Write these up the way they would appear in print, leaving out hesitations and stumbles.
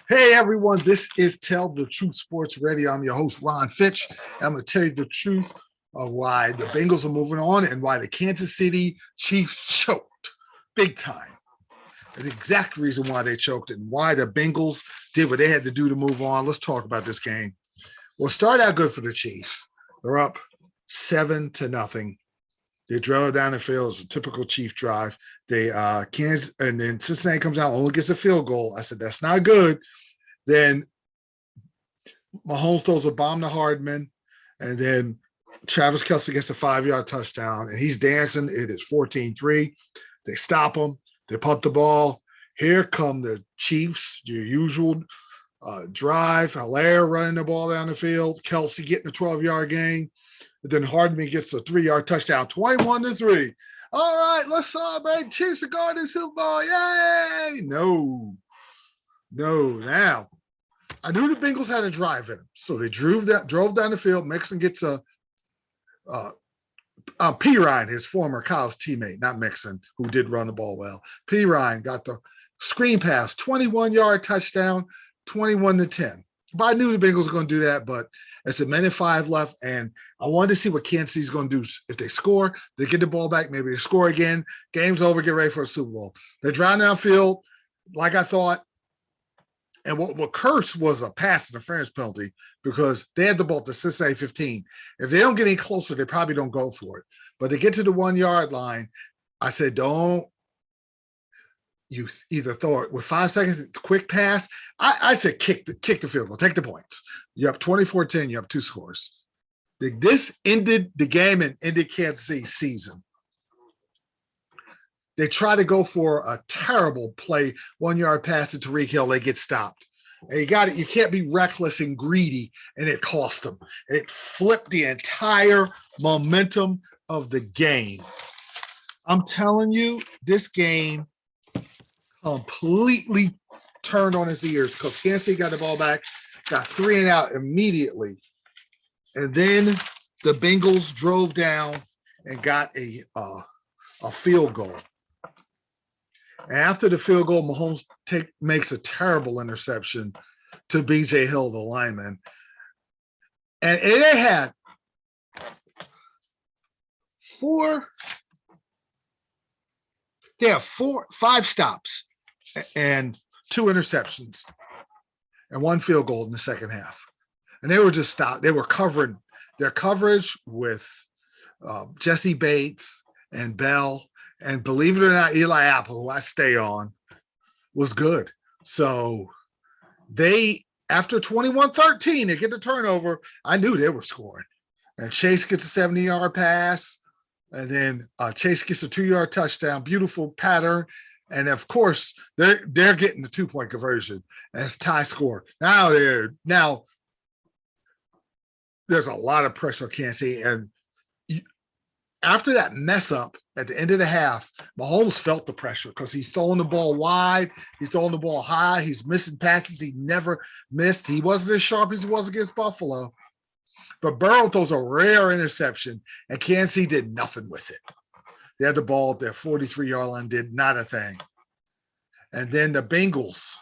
Hey everyone, this is Tell the Truth Sports Radio. I'm your host, Ron Fitch. I'm going to tell you the truth of why the Bengals are moving on and why the Kansas City Chiefs choked big time. The exact reason why they choked and why the Bengals did what they had to do to move on. Let's talk about this game. Well, start out good for the Chiefs. They're up 7-0. They drove down the field. It's a typical Chief drive. They Kansas, and then Cincinnati comes out, only gets a field goal. I said, that's not good. Then Mahomes throws a bomb to Hardman, and then Travis Kelce gets a 5-yard touchdown, and he's dancing. It is 14-3. They stop him. They punt the ball. Here come the Chiefs, your usual drive. Hilaire running the ball down the field. Kelce getting a 12-yard gain. And then Hardman gets a 3-yard touchdown, 21-3. All right, let's celebrate. Chiefs are going to the Super Bowl. Yay! No. Now, I knew the Bengals had a drive in them. So they drove down the field. Mixon gets a P. Ryan, his former college teammate, not Mixon, who did run the ball well. P. Ryan got the screen pass, 21-yard touchdown, 21-10. But I knew the Bengals were going to do that, but it's a minute 5 left, and I wanted to see what Kansas City's going to do. If they score, they get the ball back, maybe they score again, game's over, get ready for a Super Bowl. They drive downfield like I thought, and what cursed was a pass interference penalty because they had the ball at the Cincinnati 15. If they don't get any closer, they probably don't go for it. But they get to the 1-yard line. I said, don't you either throw it with 5 seconds, quick pass. I said kick the field goal, take the points. You're up 24-10, you're up 2 scores. This ended the game and ended Kansas City's season. They try to go for a terrible play, 1-yard pass to Tyreek Hill. They get stopped. And you can't be reckless and greedy, and it cost them. It flipped the entire momentum of the game. I'm telling you, this game completely turned on its ears because Kansas City got the ball back, got 3 and out immediately. And then the Bengals drove down and got a field goal. And after the field goal, Mahomes makes a terrible interception to B.J. Hill, the lineman. And they had 5 stops and 2 interceptions and 1 field goal in the second half. And they were just stopped. They were covering their coverage with Jesse Bates and Bell. And believe it or not, Eli Apple, who I stay on, was good. So after 21-13, they get the turnover. I knew they were scoring. And Chase gets a 70-yard pass. And then Chase gets a 2-yard touchdown. Beautiful pattern. And, of course, they're getting the 2-point conversion. And it's tie score. Now there's a lot of pressure on Kansas City. And after that mess up at the end of the half, Mahomes felt the pressure because he's throwing the ball wide. He's throwing the ball high. He's missing passes he never missed. He wasn't as sharp as he was against Buffalo. But Burrow throws a rare interception, and Kansas City did nothing with it. They had the ball at their 43-yard line, did not a thing. And then the Bengals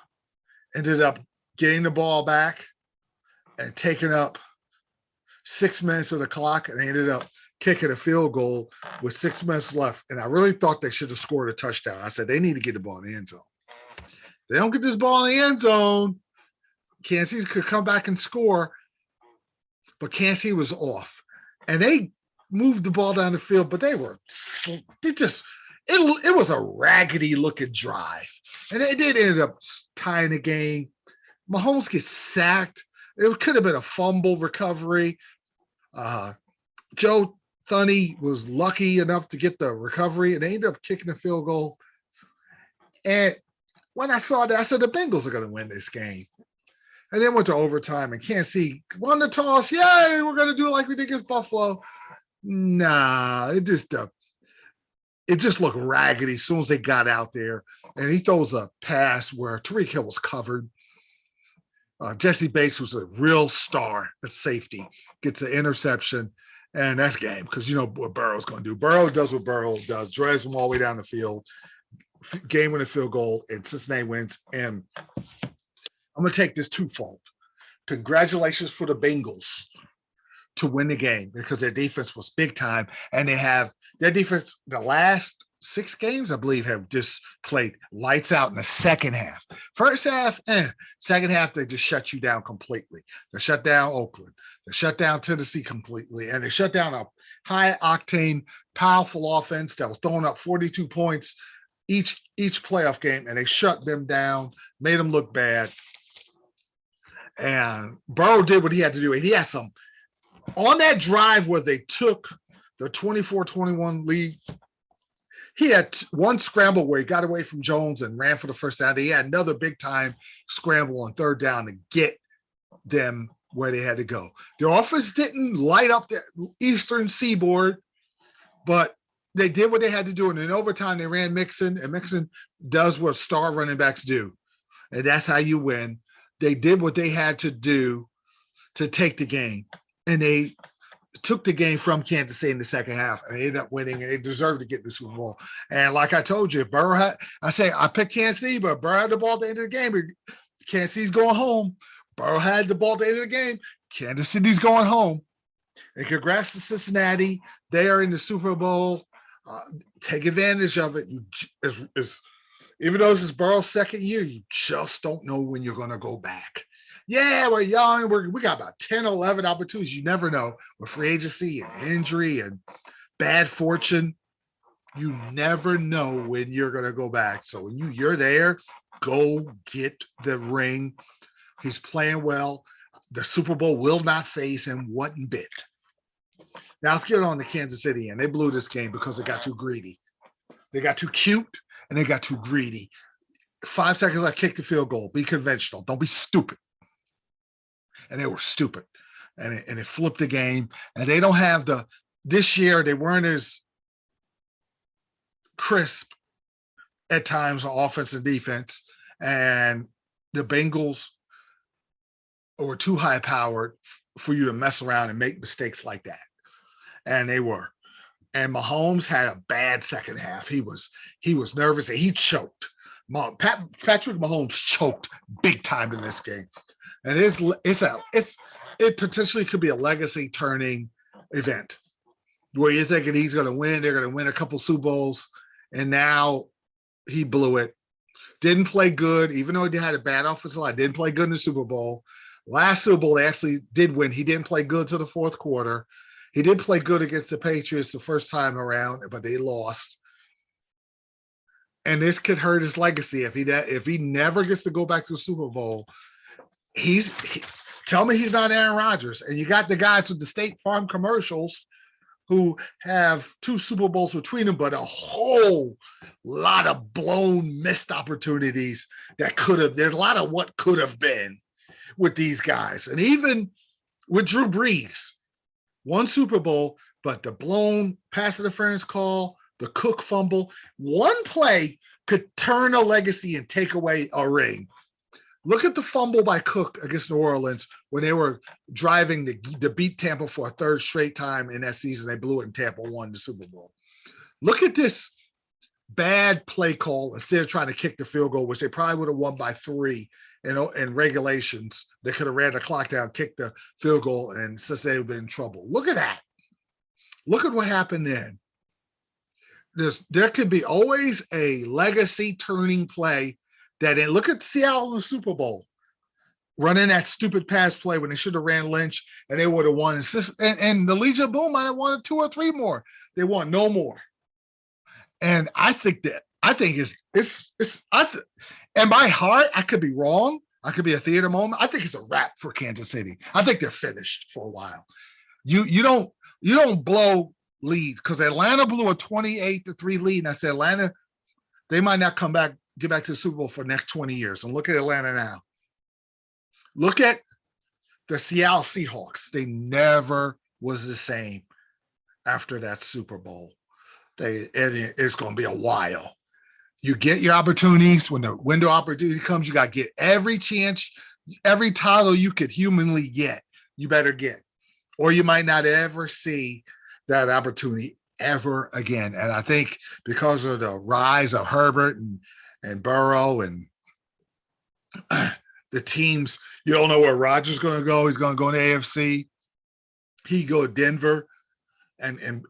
ended up getting the ball back and taking up 6 minutes of the clock, and they ended up kicking a field goal with 6 minutes left. And I really thought they should have scored a touchdown. I said, they need to get the ball in the end zone. If they don't get this ball in the end zone, Kansas City could come back and score. But Kansas City was off. And they moved the ball down the field, but it was a raggedy looking drive. And they did end up tying the game. Mahomes gets sacked. It could have been a fumble recovery. Joe Thuney was lucky enough to get the recovery, and they ended up kicking the field goal. And when I saw that, I said, the Bengals are going to win this game. And then went to overtime, and Kansas City won the toss. Yay, we're going to do it like we did against Buffalo. Nah, it just looked raggedy as soon as they got out there. And he throws a pass where Tyreek Hill was covered. Jesse Bates was a real star at safety, gets an interception. And that's game because you know what Burrow's going to do. Burrow does what Burrow does, drives them all the way down the field, game-winning field goal, and Cincinnati wins. And I'm gonna take this twofold. Congratulations for the Bengals to win the game because their defense was big time, and they have their defense. The last 6 games, I believe, have just played lights out in the second half. First half, second half, they just shut you down completely. They shut down Oakland. They shut down Tennessee completely, and they shut down a high octane, powerful offense that was throwing up 42 points each playoff game, and they shut them down, made them look bad. And Burrow did what he had to do. He had some on that drive where they took the 24-21 lead. He had one scramble where he got away from Jones and ran for the first down. He had another big time scramble on third down to get them where they had to go. Their offense didn't light up the Eastern Seaboard, but they did what they had to do. And in overtime, they ran Mixon, and Mixon does what star running backs do. And that's how you win. They did what they had to do to take the game. And they took the game from Kansas City in the second half, and they ended up winning, and they deserved to get the Super Bowl. And like I told you, Burrow had, I picked Kansas City, but Burrow had the ball at the end of the game. Kansas City's going home. Burrow had the ball at the end of the game. Kansas City's going home. And congrats to Cincinnati. They are in the Super Bowl. Take advantage of it. Even though this is Burrow's second year, you just don't know when you're going to go back. Yeah, we're young. We got about 10 or 11 opportunities. You never know with free agency and injury and bad fortune. You never know when you're going to go back. So when you're there, go get the ring. He's playing well. The Super Bowl will not phase him one bit. Now let's get on to Kansas City, and they blew this game because they got too greedy. They got too cute, and they got too greedy. 5 seconds, I kicked the field goal. Be conventional. Don't be stupid. And they were stupid. And it flipped the game. And they don't have this year, they weren't as crisp at times on offense and defense. And the Bengals were too high powered for you to mess around and make mistakes like that. And they were. And Mahomes had a bad second half. He was nervous and he choked. Patrick Mahomes choked big time in this game. And it potentially could be a legacy turning event where you're thinking he's going to win. They're going to win a couple Super Bowls. And now he blew it. Didn't play good, even though he had a bad offensive line. Didn't play good in the Super Bowl. Last Super Bowl, they actually did win. He didn't play good till the fourth quarter. He did play good against the Patriots the first time around, but they lost. And this could hurt his legacy if he never gets to go back to the Super Bowl. Tell me he's not Aaron Rodgers. And you got the guys with the State Farm commercials who have 2 Super Bowls between them, but a whole lot of blown missed opportunities that there's a lot of what could have been with these guys. And even with Drew Brees, 1 Super Bowl, but the blown pass interference call, the Cook fumble, one play could turn a legacy and take away a ring. Look at the fumble by Cook against New Orleans when they were driving to beat Tampa for a third straight time in that season. They blew it and Tampa won the Super Bowl. Look at this bad play call instead of trying to kick the field goal, which they probably would have won by 3 in regulations. They could have ran the clock down, kicked the field goal, and since they would have been in trouble. Look at that. Look at what happened then. There could be always a legacy turning play look at Seattle in the Super Bowl, running that stupid pass play when they should have ran Lynch and they would have won. And the Legion of Boom might have won 2 or 3 more. They won no more. And I think in my heart, I could be wrong. I could be a theater moment. I think it's a wrap for Kansas City. I think they're finished for a while. You don't blow leads because Atlanta blew a 28-3 lead. And I said, Atlanta, they might not get back to the Super Bowl for the next 20 years. And look at Atlanta now. Look at the Seattle Seahawks. They never was the same after that Super Bowl. It's going to be a while. You get your opportunities. When the window opportunity comes, you got to get every chance, every title you could humanly get, you better get. Or you might not ever see that opportunity ever again. And I think because of the rise of Herbert and Burrow and the teams, you don't know where Rodgers going to go. He's going to go in the AFC. He go to Denver. And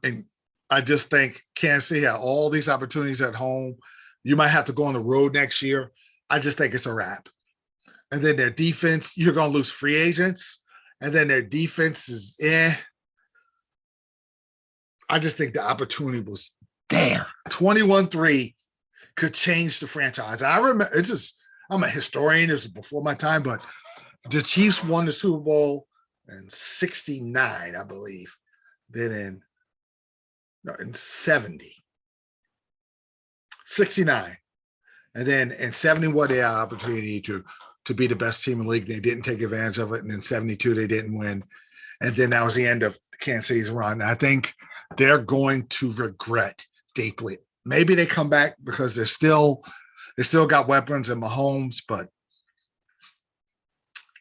I just think Kansas City had all these opportunities at home. You might have to go on the road next year. I just think it's a wrap. And then their defense, you're going to lose free agents. And then their defense is I just think the opportunity was there. 21-3 could change the franchise. I remember, I'm a historian. This is before my time, but the Chiefs won the Super Bowl in 69, I believe. Then in 70, 69. And then in 71, they had an opportunity to be the best team in the league. They didn't take advantage of it. And in 72, they didn't win. And then that was the end of Kansas City's run. I think they're going to regret deeply. Maybe they come back because they still got weapons and Mahomes, but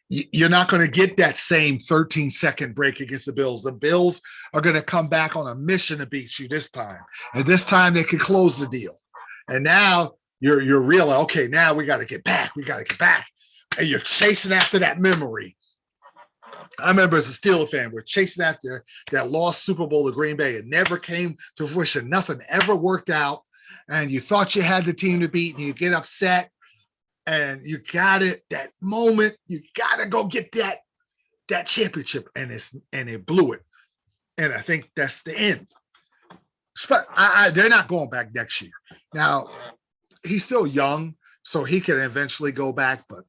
you're not going to get that same 13-second break against the Bills. The Bills are going to come back on a mission to beat you this time. And this time they can close the deal. And now you're realizing, okay, now we got to get back. We got to get back. And you're chasing after that memory. I remember as a Steelers fan, we're chasing after that lost Super Bowl to Green Bay. It never came to fruition. Nothing ever worked out. And you thought you had the team to beat, and you get upset. And you got it, that moment, you got to go get that championship. And it blew it. And I think that's the end. But they're not going back next year. Now, he's still young, so he can eventually go back, but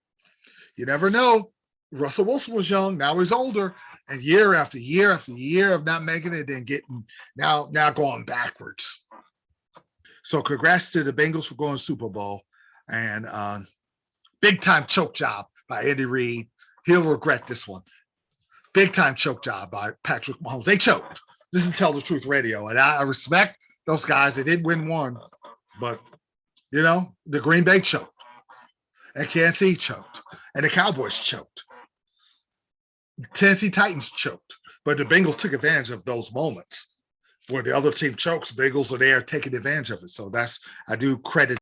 you never know. Russell Wilson was young, now he's older, and year after year after year of not making it and getting now going backwards. So congrats to the Bengals for going to Super Bowl, and big time choke job by Andy Reid. He'll regret this one. Big time choke job by Patrick Mahomes. They choked. This is Tell the Truth Radio, and I respect those guys. They did win one, but the Green Bay choked, and Kansas City choked, and the Cowboys choked. Tennessee Titans choked, but the Bengals took advantage of those moments where the other team chokes. Bengals are there taking advantage of it. So I do credit.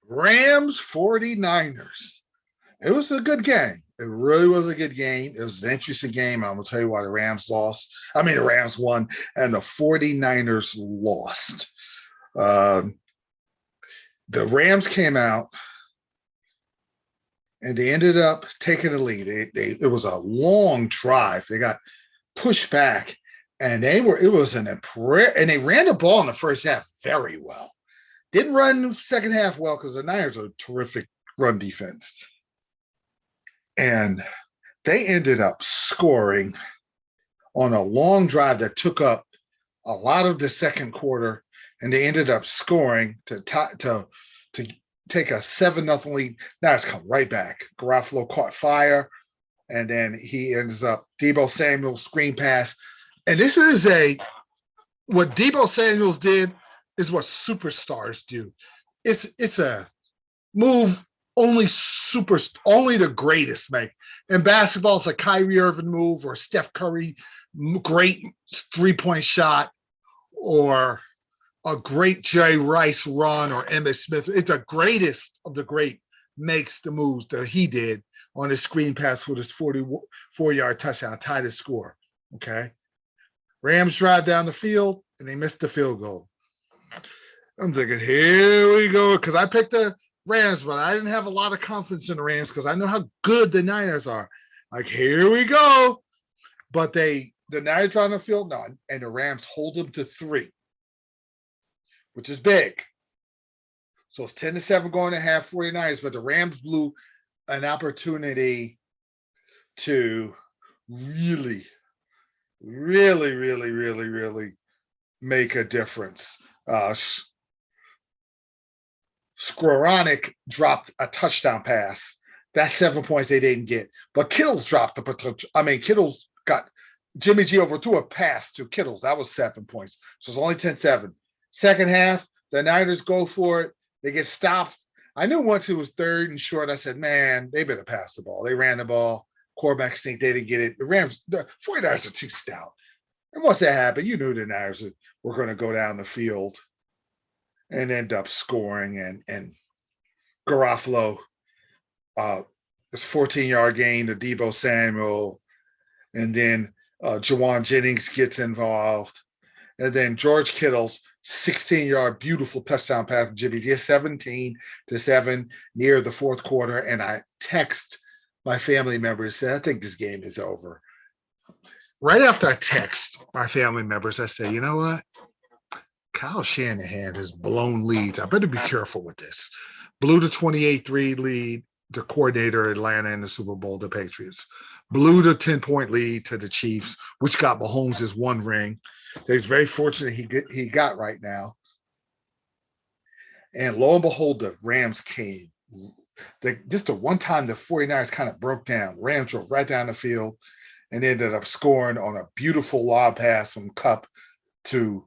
Rams 49ers. It was a good game. It really was a good game. It was an interesting game. I'm going to tell you why the Rams lost. The Rams won and the 49ers lost. The Rams came out and they ended up taking the lead. It was a long drive. They got pushed back, and they ran the ball in the first half very well. Didn't run the second half well because the Niners are a terrific run defense. And they ended up scoring on a long drive that took up a lot of the second quarter, and they ended up scoring to take a 7-0 lead. Now it's come right back. Garoppolo caught fire, and then he ends up Deebo Samuel's screen pass. And this is what Deebo Samuels did is what superstars do. It's a move only the greatest make. In basketball, it's a Kyrie Irving move or Steph Curry great 3-point shot or a great Jerry Rice run or Emmitt Smith. It's the greatest of the great makes the moves that he did on his screen pass for this 44-yard touchdown, tied the score. Okay. Rams drive down the field and they missed the field goal. I'm thinking, here we go. Because I picked the Rams, but I didn't have a lot of confidence in the Rams because I know how good the Niners are. Like, here we go. But the Niners drive on the field now, and the Rams hold them to 3. Which is big. So it's 10-7 going to half 49ers, but the Rams blew an opportunity to really, really, really, really, really make a difference. Skowronek dropped a touchdown pass. That's 7 points they didn't get. But Kittle's dropped the potential. Kittle's got Jimmy G overthrew a pass to Kittle's. That was 7 points. So it's only 10-7. Second half, the Niners go for it. They get stopped. I knew once it was 3rd and short, I said, man, they better pass the ball. They ran the ball. Quarterbacks think they didn't get it. The 49ers are too stout. And once that happened, you knew the Niners were going to go down the field and end up scoring. And Garoppolo this 14-yard gain to Debo Samuel, and then Jawan Jennings gets involved, and then George Kittle's 16-yard beautiful touchdown pass from Jimmy G, 17-7 near the fourth quarter. And I text my family members, said, I think this game is over. Right after I text my family members, I say, you know what? Kyle Shanahan has blown leads. I better be careful with this. Blew the 28-3 lead, the coordinator Atlanta in the Super Bowl, the Patriots. Blew the 10-point lead to the Chiefs, which got Mahomes his one ring. He's very fortunate he got right now. And lo and behold, the Rams came. Just the one time the 49ers kind of broke down. Rams drove right down the field and ended up scoring on a beautiful lob pass from Kupp to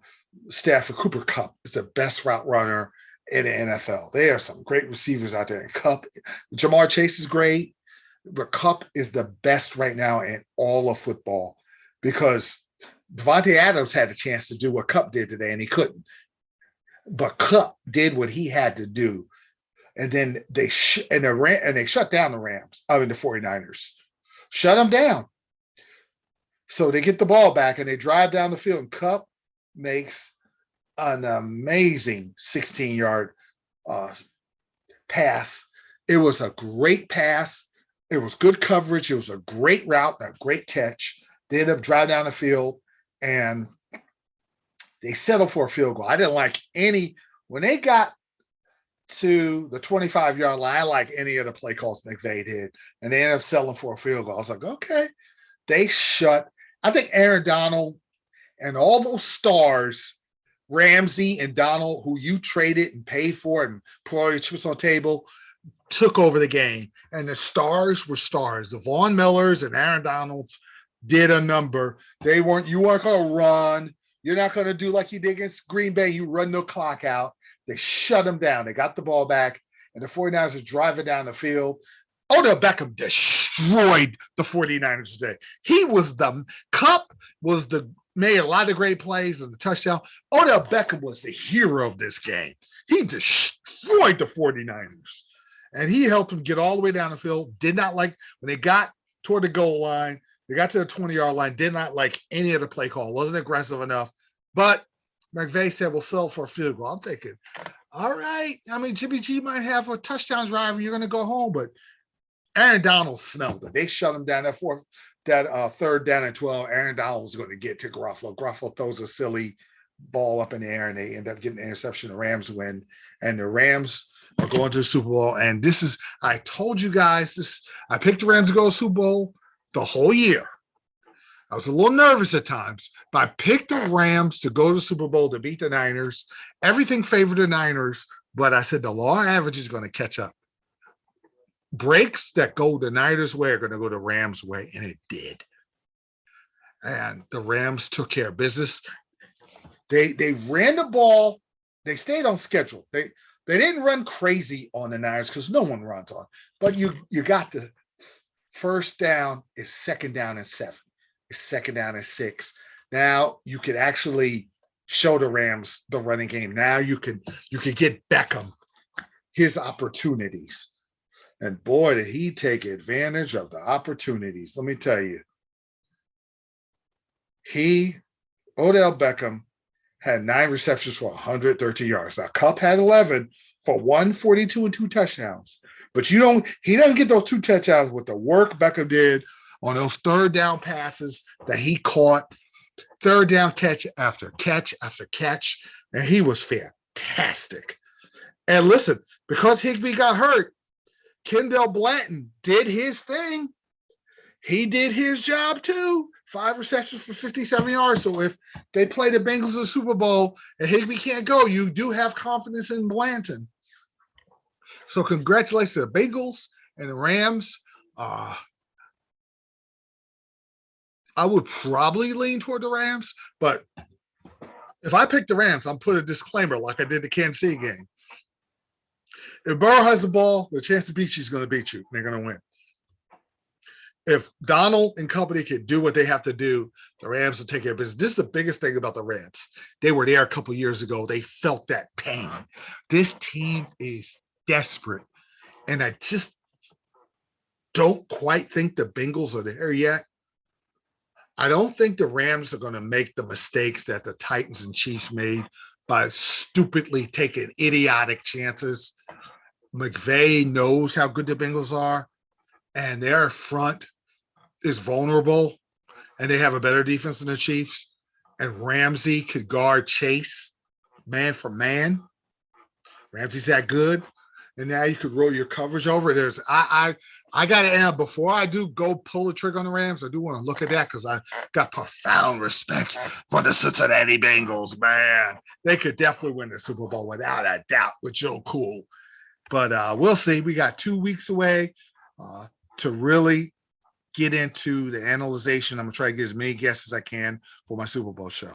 Stafford. Cooper Kupp is the best route runner in the NFL. There are some great receivers out there. And Kupp, Jamar Chase is great, but Kupp is the best right now in all of football because Devontae Adams had a chance to do what Kupp did today, and he couldn't. But Kupp did what he had to do. And then they shut down the Rams, the 49ers. Shut them down. So they get the ball back, and they drive down the field, and Kupp makes an amazing 16-yard pass. It was a great pass. It was good coverage. It was a great route and a great catch. They ended up driving down the field, and they settled for a field goal. I didn't like any – when they got to the 25-yard line, I like any of the play calls McVay did, and they ended up settling for a field goal. I was like, okay. They shut – I think Aaron Donald and all those stars, Ramsey and Donald, who you traded and paid for and put all your chips on the table, took over the game. And the stars were stars. The Von Millers and Aaron Donalds did a number. You weren't going to run. You're not going to do like you did against Green Bay. You run the clock out. They shut them down. They got the ball back, and the 49ers are driving down the field. Odell Beckham destroyed the 49ers today. Kupp made a lot of great plays and the touchdown. Odell Beckham was the hero of this game. He destroyed the 49ers. And he helped them get all the way down the field. Did not like when they got toward the goal line, they got to the 20-yard line, did not like any of the play call. Wasn't aggressive enough. But McVay said, we'll sell for a field goal. I'm thinking, all right. I mean, Jimmy G might have a touchdown drive and you're going to go home. But Aaron Donald smelled it. They shut him down. That third down and 12, Aaron Donald was going to get to Garoppolo. Garoppolo throws a silly ball up in the air, and they end up getting the interception. The Rams win. And the Rams are going to the Super Bowl. And I told you guys this. I picked the Rams to go to the Super Bowl the whole year. I was a little nervous at times, but I picked the Rams to go to the Super Bowl to beat the Niners. Everything favored the Niners, but I said the law average is going to catch up. Breaks that go the Niners' way are going to go the Rams' way, and it did. And the Rams took care of business. They ran the ball. They stayed on schedule. They didn't run crazy on the Niners because no one runs on. But you got the first down is second down and 7. It's second down and 6. Now you could actually show the Rams the running game. Now you could get Beckham his opportunities. And boy, did he take advantage of the opportunities. Let me tell you. Odell Beckham had 9 receptions for 113 yards. Now, Kupp had 11 for 142 and 2 touchdowns. But he doesn't get those 2 touchdowns with the work Beckham did on those third down passes that he caught, third down catch after catch after catch. And he was fantastic. And listen, because Higbee got hurt, Kendall Blanton did his thing. He did his job too. 5 receptions for 57 yards. So if they play the Bengals in the Super Bowl and Higbee can't go, you do have confidence in Blanton. So congratulations to the Bengals and the Rams. I would probably lean toward the Rams, but if I pick the Rams, I'm putting a disclaimer like I did the Kansas City game. If Burrow has the ball, the chance to beat you is going to beat you. They're going to win. If Donald and company can do what they have to do, the Rams will take care of business. This is the biggest thing about the Rams. They were there a couple years ago. They felt that pain. This team is desperate. And don't quite think the Bengals are there yet. I don't think the Rams are going to make the mistakes that the Titans and Chiefs made by stupidly taking idiotic chances. McVay knows how good the Bengals are, and their front is vulnerable, and they have a better defense than the Chiefs. And Ramsey could guard Chase man for man. Ramsey's that good. And now you could roll your coverage over. I gotta end before I do go pull the trigger on the Rams. I do want to look at that because I got profound respect for the Cincinnati Bengals, man. They could definitely win the Super Bowl without a doubt with Joe Cool. But we'll see. We got 2 weeks away to really get into the analyzation. I'm gonna try to get as many guests as I can for my Super Bowl show.